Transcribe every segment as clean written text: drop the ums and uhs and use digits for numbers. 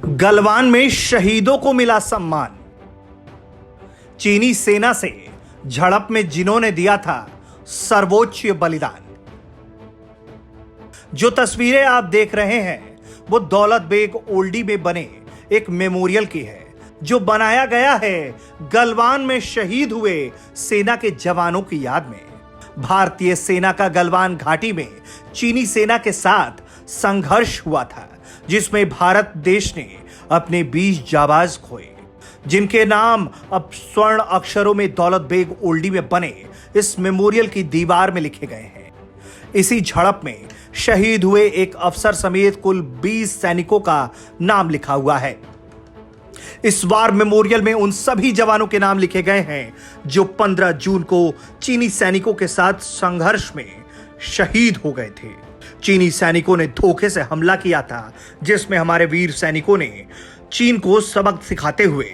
गलवान में शहीदों को मिला सम्मान। चीनी सेना से झड़प में जिन्होंने दिया था सर्वोच्च बलिदान। जो तस्वीरें आप देख रहे हैं वो दौलत बेग ओल्डी में बने एक मेमोरियल की है, जो बनाया गया है गलवान में शहीद हुए सेना के जवानों की याद में। भारतीय सेना का गलवान घाटी में चीनी सेना के साथ संघर्ष हुआ था, जिसमें भारत देश ने अपने 20 जाबाज खोए, जिनके नाम अब स्वर्ण अक्षरों में दौलत बेग ओल्डी में बने इस मेमोरियल की दीवार में लिखे गए हैं। इसी झड़प में शहीद हुए एक अफसर समेत कुल 20 सैनिकों का नाम लिखा हुआ है। इस वार मेमोरियल में उन सभी जवानों के नाम लिखे गए हैं जो 15 जून को चीनी सैनिकों के साथ संघर्ष में शहीद हो गए थे। चीनी सैनिकों ने धोखे से हमला किया था, जिसमें हमारे वीर सैनिकों ने चीन को सबक सिखाते हुए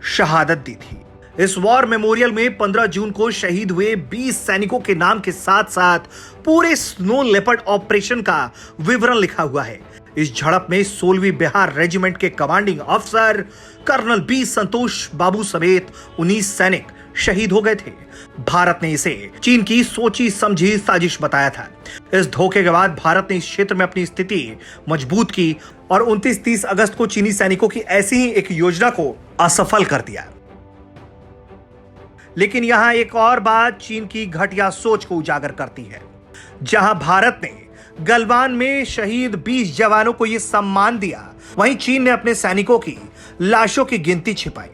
शहादत दी थी। इस वॉर मेमोरियल में 15 जून को शहीद हुए 20 सैनिकों के नाम के साथ साथ पूरे स्नो लेपर्ड ऑपरेशन का विवरण लिखा हुआ है। इस झड़प में 16वीं बिहार रेजिमेंट के कमांडिंग अफसर कर्नल बी संतोष बाबू समेत 19 सैनिक शहीद हो गए थे। भारत ने इसे चीन की सोची समझी साजिश बताया था। इस धोखे के बाद भारत ने इस क्षेत्र में अपनी स्थिति मजबूत की और 29-30 अगस्त को चीनी सैनिकों की ऐसी ही एक योजना को असफल कर दिया। लेकिन यहां एक और बात चीन की घटिया सोच को उजागर करती है। जहां भारत ने गलवान में शहीद 20 जवानों को यह सम्मान दिया, वहीं चीन ने अपने सैनिकों की लाशों की गिनती छिपाई।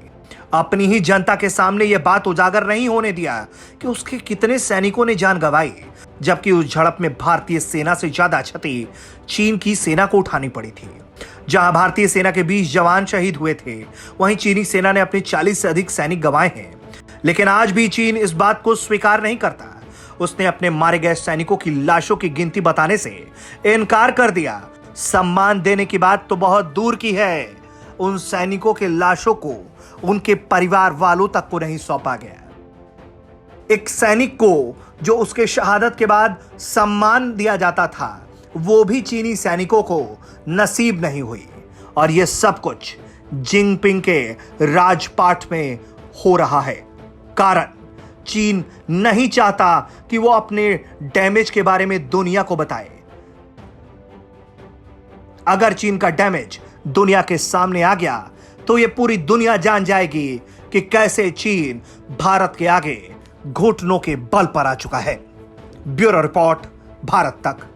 अपनी ही जनता के सामने यह बात उजागर नहीं होने दिया कि उसके कितने सैनिकों ने जान गंवाई, जबकि उस झड़प में भारतीय सेना से ज्यादा क्षति चीन की सेना को उठानी पड़ी थी। जहां भारतीय सेना के 20 जवान शहीद हुए थे, वहीं चीनी सेना ने अपने 40 से अधिक सैनिक गंवाए हैं। लेकिन आज भी चीन इस बात को स्वीकार नहीं करता। उसने अपने मारे गए सैनिकों की लाशों की गिनती बताने से इनकार कर दिया। सम्मान देने की बात तो बहुत दूर की है, उन सैनिकों के लाशों को उनके परिवार वालों तक को नहीं सौंपा गया। एक सैनिक को जो उसके शहादत के बाद सम्मान दिया जाता था, वो भी चीनी सैनिकों को नसीब नहीं हुई। और यह सब कुछ जिनपिंग के राजपाट में हो रहा है। कारण चीन नहीं चाहता कि वो अपने डैमेज के बारे में दुनिया को बताए। अगर चीन का डैमेज दुनिया के सामने आ गया तो ये पूरी दुनिया जान जाएगी कि कैसे चीन भारत के आगे घुटनों के बल पर आ चुका है। ब्यूरो रिपोर्ट, भारत तक।